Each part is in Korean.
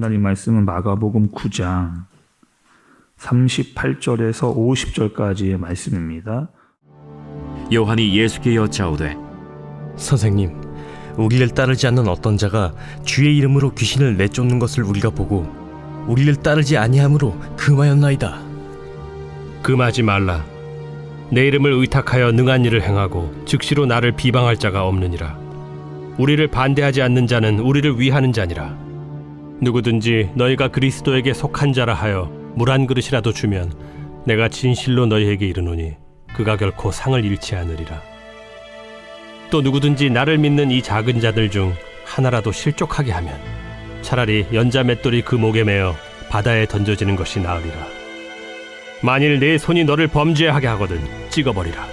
하나님 말씀은 마가복음 9장 38절에서 50절까지의 말씀입니다. 요한이 예수께 여짜오되 선생님, 우리를 따르지 않는 어떤 자가 주의 이름으로 귀신을 내쫓는 것을 우리가 보고 우리를 따르지 아니함으로 금하였나이다. 금하지 말라. 내 이름을 의탁하여 능한 일을 행하고 즉시로 나를 비방할 자가 없느니라. 우리를 반대하지 않는 자는 우리를 위하는 자니라. 누구든지 너희가 그리스도에게 속한 자라 하여 물 한 그릇이라도 주면 내가 진실로 너희에게 이르노니 그가 결코 상을 잃지 않으리라. 또 누구든지 나를 믿는 이 작은 자들 중 하나라도 실족하게 하면 차라리 연자 맷돌이 그 목에 매어 바다에 던져지는 것이 나으리라. 만일 내 손이 너를 범죄하게 하거든 찍어버리라.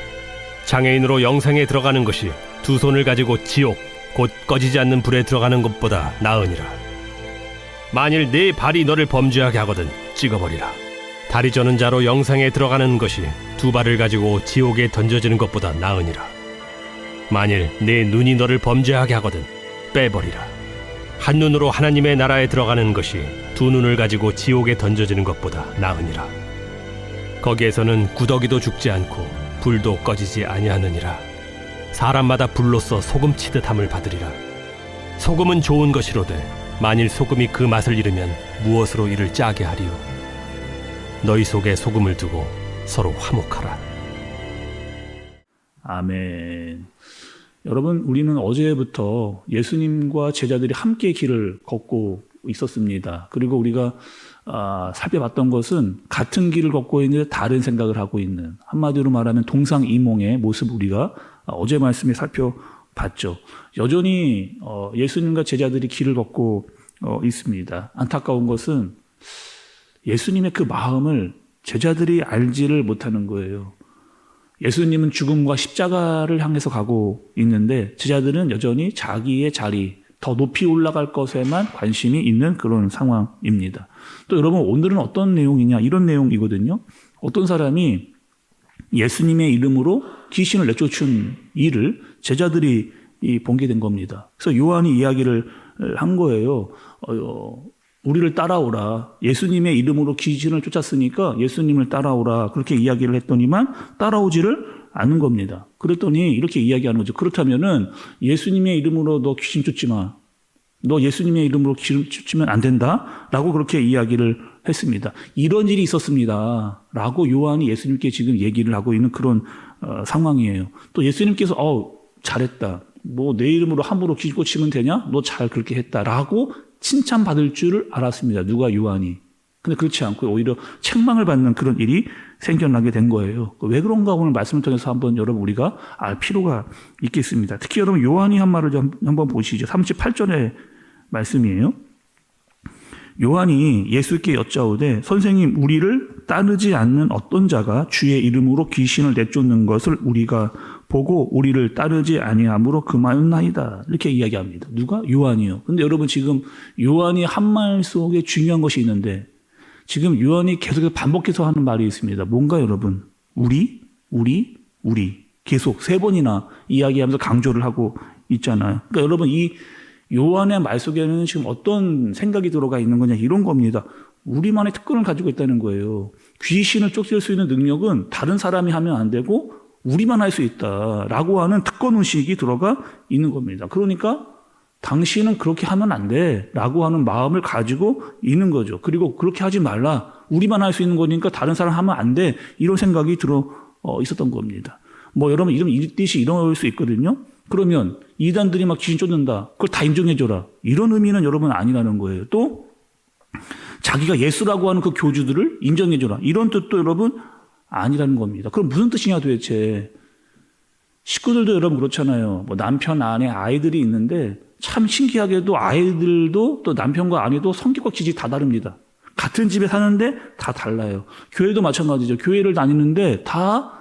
장애인으로 영생에 들어가는 것이 두 손을 가지고 지옥 곧 꺼지지 않는 불에 들어가는 것보다 나으니라. 만일 네 발이 너를 범죄하게 하거든 찍어버리라. 다리 저는 자로 영생에 들어가는 것이 두 발을 가지고 지옥에 던져지는 것보다 나으니라. 만일 네 눈이 너를 범죄하게 하거든 빼버리라. 한 눈으로 하나님의 나라에 들어가는 것이 두 눈을 가지고 지옥에 던져지는 것보다 나으니라. 거기에서는 구더기도 죽지 않고 불도 꺼지지 아니하느니라. 사람마다 불로써 소금 치듯 함을 받으리라. 소금은 좋은 것이로되 만일 소금이 그 맛을 잃으면 무엇으로 이를 짜게 하리요. 너희 속에 소금을 두고 서로 화목하라. 아멘. 여러분, 우리는 어제부터 예수님과 제자들이 함께 길을 걷고 있었습니다. 그리고 우리가 살펴봤던 것은 같은 길을 걷고 있는데 다른 생각을 하고 있는, 한마디로 말하면 동상이몽의 모습 우리가 어제 말씀에 살펴봤죠. 여전히 예수님과 제자들이 길을 걷고 있습니다. 안타까운 것은 예수님의 그 마음을 제자들이 알지를 못하는 거예요. 예수님은 죽음과 십자가를 향해서 가고 있는데 제자들은 여전히 자기의 자리, 더 높이 올라갈 것에만 관심이 있는 그런 상황입니다. 또 여러분, 오늘은 어떤 내용이냐, 이런 내용이거든요. 어떤 사람이 예수님의 이름으로 귀신을 내쫓은 일을 제자들이 본게 된 겁니다. 그래서 요한이 이야기를 한 거예요. 우리를 따라오라. 예수님의 이름으로 귀신을 쫓았으니까 예수님을 따라오라. 그렇게 이야기를 했더니만 따라오지를 않는 겁니다. 그랬더니 이렇게 이야기하는 거죠. 그렇다면은 예수님의 이름으로 너 귀신 쫓지 마. 너 예수님의 이름으로 귀신 쫓으면 안 된다. 라고 그렇게 이야기를 했습니다. 이런 일이 있었습니다. 라고 요한이 예수님께 지금 얘기를 하고 있는 그런 상황이에요. 또 예수님께서 잘했다. 뭐 내 이름으로 함부로 귀신 쫓으면 되냐? 너 잘 그렇게 했다. 라고 칭찬받을 줄을 알았습니다. 누가? 요한이. 근데 그렇지 않고 오히려 책망을 받는 그런 일이 생겨나게 된 거예요. 왜 그런가 오늘 말씀을 통해서 한번 여러분 우리가 알 필요가 있겠습니다. 특히 여러분 요한이 한 말을 좀 한번 보시죠. 38절의 말씀이에요. 요한이 예수께 여짜오되 선생님, 우리를 따르지 않는 어떤 자가 주의 이름으로 귀신을 내쫓는 것을 우리가 보고 우리를 따르지 아니함으로 금하였나이다. 이렇게 이야기합니다. 누가? 요한이요. 근데 여러분, 지금 요한이 한 말 속에 중요한 것이 있는데 지금 요한이 계속 반복해서 하는 말이 있습니다. 뭔가 여러분? 우리 계속 세 번이나 이야기하면서 강조를 하고 있잖아요. 그러니까 여러분, 이 요한의 말 속에는 지금 어떤 생각이 들어가 있는 거냐, 이런 겁니다. 우리만의 특권을 가지고 있다는 거예요. 귀신을 쫓을 수 있는 능력은 다른 사람이 하면 안 되고 우리만 할 수 있다라고 하는 특권의식이 들어가 있는 겁니다. 그러니까 당신은 그렇게 하면 안 돼라고 하는 마음을 가지고 있는 거죠. 그리고 그렇게 하지 말라. 우리만 할 수 있는 거니까 다른 사람 하면 안 돼. 이런 생각이 들어 있었던 겁니다. 뭐 여러분, 이런 뜻이 이럴 수 있거든요. 그러면 이단들이 막 귀신 쫓는다. 그걸 다 인정해줘라. 이런 의미는 여러분 아니라는 거예요. 또 자기가 예수라고 하는 그 교주들을 인정해줘라. 이런 뜻도 여러분 아니라는 겁니다. 그럼 무슨 뜻이냐 도대체. 식구들도 여러분 그렇잖아요. 뭐 남편, 아내, 아이들이 있는데 참 신기하게도 아이들도 또 남편과 아내도 성격과 기질이 다 다릅니다. 같은 집에 사는데 다 달라요. 교회도 마찬가지죠. 교회를 다니는데 다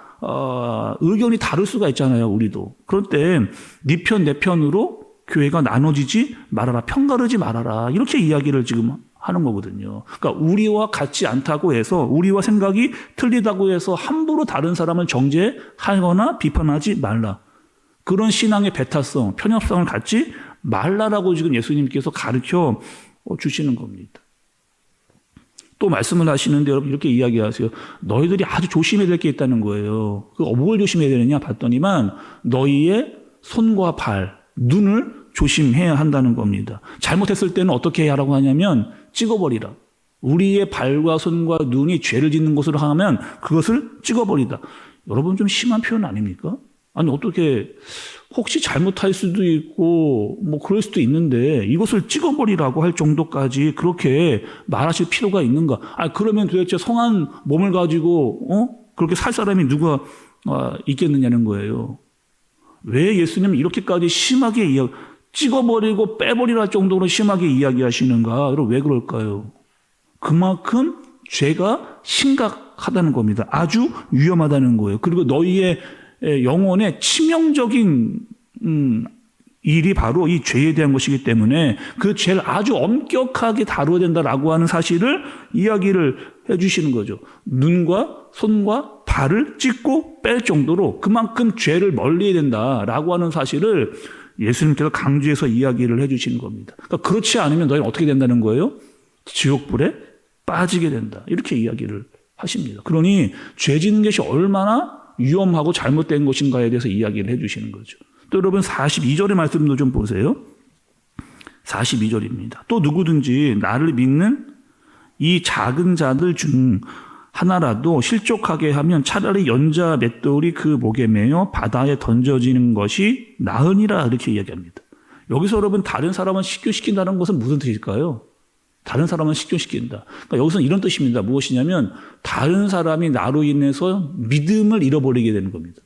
의견이 다를 수가 있잖아요. 우리도. 그럴 때 네 편, 내 편으로 교회가 나눠지지 말아라. 편가르지 말아라. 이렇게 이야기를 지금 하는 거거든요. 그러니까 우리와 같지 않다고 해서, 우리와 생각이 틀리다고 해서 함부로 다른 사람을 정죄하거나 비판하지 말라. 그런 신앙의 배타성, 편협성을 갖지 말라라고 지금 예수님께서 가르쳐 주시는 겁니다. 또 말씀을 하시는데 여러분 이렇게 이야기하세요. 너희들이 아주 조심해야 될 게 있다는 거예요. 뭘 조심해야 되느냐 봤더니만 너희의 손과 발, 눈을 조심해야 한다는 겁니다. 잘못했을 때는 어떻게 해야 하라고 하냐면 찍어버리라. 우리의 발과 손과 눈이 죄를 짓는 것으로 하면 그것을 찍어버리다. 여러분 좀 심한 표현 아닙니까? 아니 어떻게 혹시 잘못할 수도 있고 뭐 그럴 수도 있는데 이것을 찍어버리라고 할 정도까지 그렇게 말하실 필요가 있는가? 그러면 도대체 성한 몸을 가지고 그렇게 살 사람이 누가 있겠느냐는 거예요. 왜 예수님은 이렇게까지 심하게 찍어버리고 빼버리라 정도로 심하게 이야기하시는가? 여러분 왜 그럴까요? 그만큼 죄가 심각하다는 겁니다. 아주 위험하다는 거예요. 그리고 너희의 영혼에 치명적인 일이 바로 이 죄에 대한 것이기 때문에 그 죄를 아주 엄격하게 다뤄야 된다라고 하는 사실을 이야기를 해주시는 거죠. 눈과 손과 발을 찍고 뺄 정도로 그만큼 죄를 멀리해야 된다라고 하는 사실을 예수님께서 강조해서 이야기를 해주시는 겁니다. 그러니까 그렇지 않으면 너희는 어떻게 된다는 거예요? 지옥불에 빠지게 된다. 이렇게 이야기를 하십니다. 그러니 죄 짓는 것이 얼마나 위험하고 잘못된 것인가에 대해서 이야기를 해주시는 거죠. 또 여러분 42절의 말씀도 좀 보세요. 42절입니다. 또 누구든지 나를 믿는 이 작은 자들 중 하나라도 실족하게 하면 차라리 연자 맷돌이 그 목에 매여 바다에 던져지는 것이 나으니라 이렇게 이야기합니다. 여기서 여러분 다른 사람을 식교시킨다는 것은 무슨 뜻일까요? 다른 사람을 식교시킨다. 그러니까 여기서는 이런 뜻입니다. 무엇이냐면 다른 사람이 나로 인해서 믿음을 잃어버리게 되는 겁니다.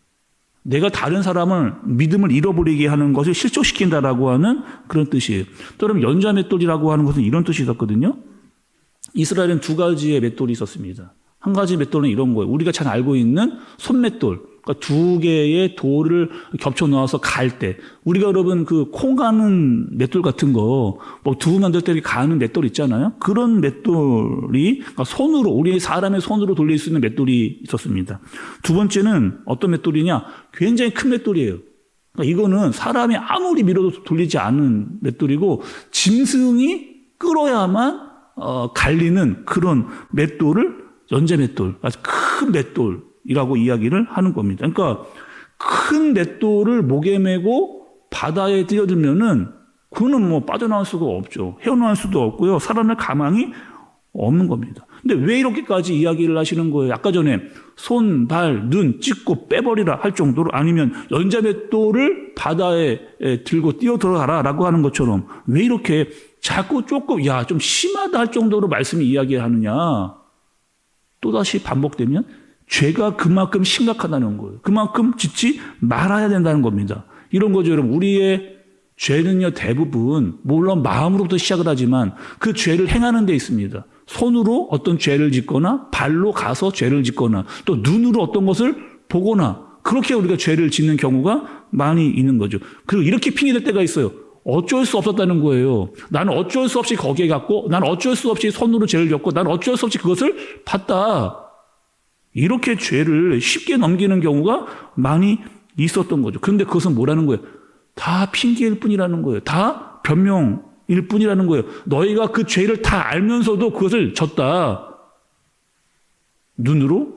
내가 다른 사람을 믿음을 잃어버리게 하는 것을 실족시킨다라고 하는 그런 뜻이에요. 또 그럼 연자 맷돌이라고 하는 것은 이런 뜻이 있었거든요. 이스라엘은 두 가지의 맷돌이 있었습니다. 한 가지 맷돌은 이런 거예요. 우리가 잘 알고 있는 손맷돌. 그러니까 두 개의 돌을 겹쳐 놓아서 갈 때, 우리가 여러분 그 콩 가는 맷돌 같은 거, 뭐 두부 만들 때 가는 맷돌 있잖아요. 그런 맷돌이 그러니까 손으로, 우리 사람의 손으로 돌릴 수 있는 맷돌이 있었습니다. 두 번째는 어떤 맷돌이냐? 굉장히 큰 맷돌이에요. 그러니까 이거는 사람이 아무리 밀어도 돌리지 않은 맷돌이고 짐승이 끌어야만 갈리는 그런 맷돌을 연자 맷돌, 아주 큰 맷돌이라고 이야기를 하는 겁니다. 그러니까 큰 맷돌을 목에 메고 바다에 뛰어들면은 그거는 뭐 빠져나올 수가 없죠. 헤어나올 수도 없고요. 살아날 가망이 없는 겁니다. 근데 왜 이렇게까지 이야기를 하시는 거예요? 아까 전에 손, 발, 눈 찍고 빼버리라 할 정도로, 아니면 연자 맷돌을 바다에 들고 뛰어 들어가라라고 하는 것처럼 왜 이렇게 자꾸 조금 좀 심하다 할 정도로 말씀이 이야기하느냐? 또다시 반복되면 죄가 그만큼 심각하다는 거예요. 그만큼 짓지 말아야 된다는 겁니다. 이런 거죠, 여러분. 우리의 죄는요, 대부분 물론 마음으로부터 시작을 하지만 그 죄를 행하는 데 있습니다. 손으로 어떤 죄를 짓거나 발로 가서 죄를 짓거나 또 눈으로 어떤 것을 보거나 그렇게 우리가 죄를 짓는 경우가 많이 있는 거죠. 그리고 이렇게 핑계댈 때가 있어요. 어쩔 수 없었다는 거예요. 나는 어쩔 수 없이 거기에 갔고, 나는 어쩔 수 없이 손으로 죄를 졌고, 나는 어쩔 수 없이 그것을 봤다. 이렇게 죄를 쉽게 넘기는 경우가 많이 있었던 거죠. 그런데 그것은 뭐라는 거예요? 다 핑계일 뿐이라는 거예요. 다 변명일 뿐이라는 거예요. 너희가 그 죄를 다 알면서도 그것을 졌다. 눈으로,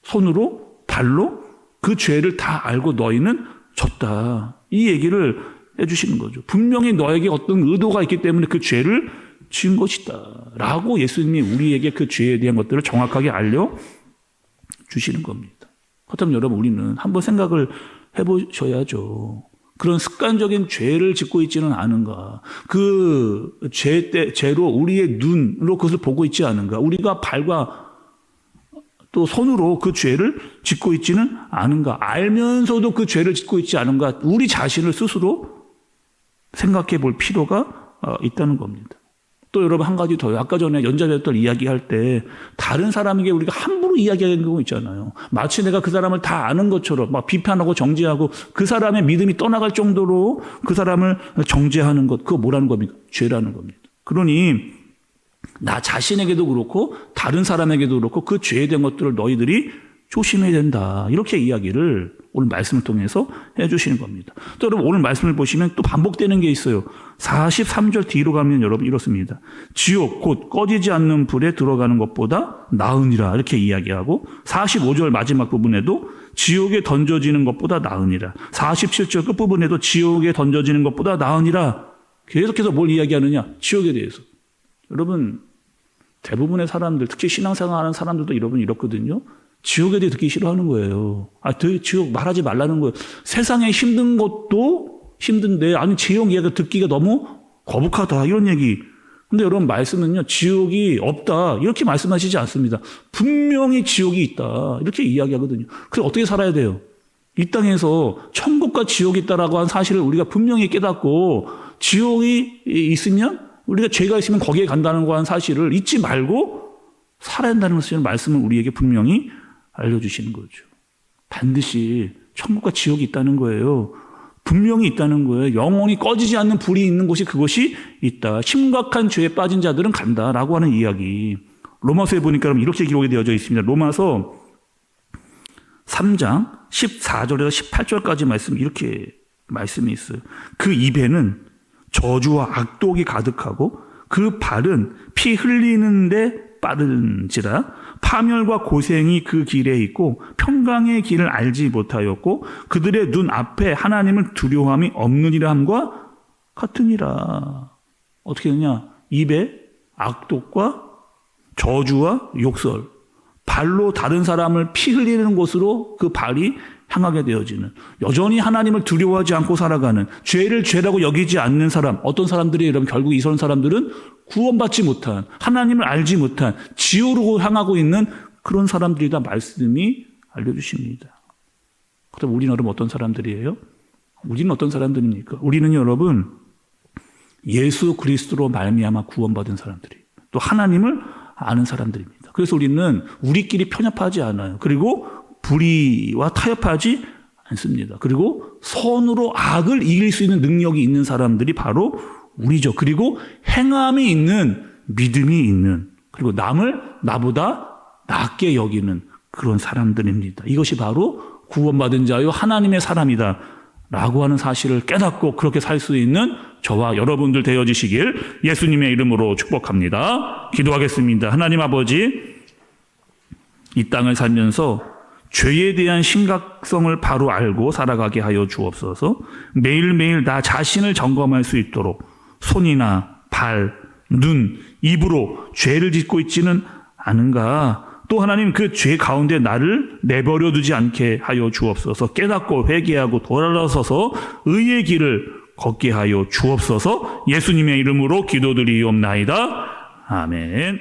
손으로, 발로 그 죄를 다 알고 너희는 졌다. 이 얘기를 해주시는 거죠. 분명히 너에게 어떤 의도가 있기 때문에 그 죄를 지은 것이다 라고 예수님이 우리에게 그 죄에 대한 것들을 정확하게 알려주시는 겁니다. 그렇다면 여러분, 우리는 한번 생각을 해보셔야죠. 그런 습관적인 죄를 짓고 있지는 않은가? 그 죄로 우리의 눈으로 그것을 보고 있지 않은가? 우리가 발과 또 손으로 그 죄를 짓고 있지는 않은가? 알면서도 그 죄를 짓고 있지 않은가? 우리 자신을 스스로 생각해 볼 필요가 있다는 겁니다. 또 여러분 한 가지 더요. 아까 전에 연자맷돌 이야기할 때 다른 사람에게 우리가 함부로 이야기하는 경우 있잖아요. 마치 내가 그 사람을 다 아는 것처럼 막 비판하고 정죄하고 그 사람의 믿음이 떠나갈 정도로 그 사람을 정죄하는 것, 그거 뭐라는 겁니까? 죄라는 겁니다. 그러니 나 자신에게도 그렇고 다른 사람에게도 그렇고 그 죄에 대한 것들을 너희들이 조심해야 된다. 이렇게 이야기를 오늘 말씀을 통해서 해주시는 겁니다. 또 여러분 오늘 말씀을 보시면 또 반복되는 게 있어요. 43절 뒤로 가면 여러분 이렇습니다. 지옥 곧 꺼지지 않는 불에 들어가는 것보다 나으니라 이렇게 이야기하고 45절 마지막 부분에도 지옥에 던져지는 것보다 나으니라. 47절 끝부분에도 지옥에 던져지는 것보다 나으니라. 계속해서 뭘 이야기하느냐? 지옥에 대해서. 여러분 대부분의 사람들 특히 신앙생활하는 사람들도 여러분 이렇거든요. 지옥에 대해 듣기 싫어하는 거예요. 지옥 말하지 말라는 거예요. 세상에 힘든 것도 힘든데, 아니, 지옥 이야기 듣기가 너무 거북하다. 이런 얘기. 근데 여러분, 말씀은요, 지옥이 없다. 이렇게 말씀하시지 않습니다. 분명히 지옥이 있다. 이렇게 이야기하거든요. 그래서 어떻게 살아야 돼요? 이 땅에서 천국과 지옥이 있다라고 한 사실을 우리가 분명히 깨닫고, 지옥이 있으면, 우리가 죄가 있으면 거기에 간다는 거 한 사실을 잊지 말고 살아야 한다는 것을 말씀을 우리에게 분명히 알려주시는 거죠. 반드시 천국과 지옥이 있다는 거예요. 분명히 있다는 거예요. 영원히 꺼지지 않는 불이 있는 곳이 그것이 있다. 심각한 죄에 빠진 자들은 간다라고 하는 이야기. 로마서에 보니까 이렇게 기록이 되어져 있습니다. 로마서 3장 14절에서 18절까지 말씀 이렇게 말씀이 있어요. 그 입에는 저주와 악독이 가득하고 그 발은 피 흘리는데 빠른지라 파멸과 고생이 그 길에 있고 평강의 길을 알지 못하였고 그들의 눈 앞에 하나님을 두려움이 없느니라 함과 같으니라. 어떻게 되냐? 입에 악독과 저주와 욕설, 발로 다른 사람을 피 흘리는 곳으로 그 발이 향하게 되어지는, 여전히 하나님을 두려워하지 않고 살아가는, 죄를 죄라고 여기지 않는 사람, 어떤 사람들이 여러분 결국 이런 사람들은 구원받지 못한, 하나님을 알지 못한, 지옥으로 향하고 있는 그런 사람들이다 말씀이 알려주십니다. 그럼 우리는 여러분 어떤 사람들이에요? 우리는 어떤 사람들입니까? 우리는 여러분 예수 그리스도로 말미암아 구원받은 사람들이에요. 또 하나님을 아는 사람들입니다. 그래서 우리는 우리끼리 편협하지 않아요. 그리고 불의와 타협하지 않습니다. 그리고 선으로 악을 이길 수 있는 능력이 있는 사람들이 바로 우리죠. 그리고 행함이 있는, 믿음이 있는, 그리고 남을 나보다 낫게 여기는 그런 사람들입니다. 이것이 바로 구원받은 자요 하나님의 사람이다 라고 하는 사실을 깨닫고 그렇게 살 수 있는 저와 여러분들 되어지시길 예수님의 이름으로 축복합니다. 기도하겠습니다. 하나님 아버지, 이 땅을 살면서 죄에 대한 심각성을 바로 알고 살아가게 하여 주옵소서. 매일매일 나 자신을 점검할 수 있도록 손이나 발, 눈, 입으로 죄를 짓고 있지는 않은가. 또 하나님 그 죄 가운데 나를 내버려 두지 않게 하여 주옵소서. 깨닫고 회개하고 돌아서서 의의 길을 걷게 하여 주옵소서. 예수님의 이름으로 기도드리옵나이다. 아멘.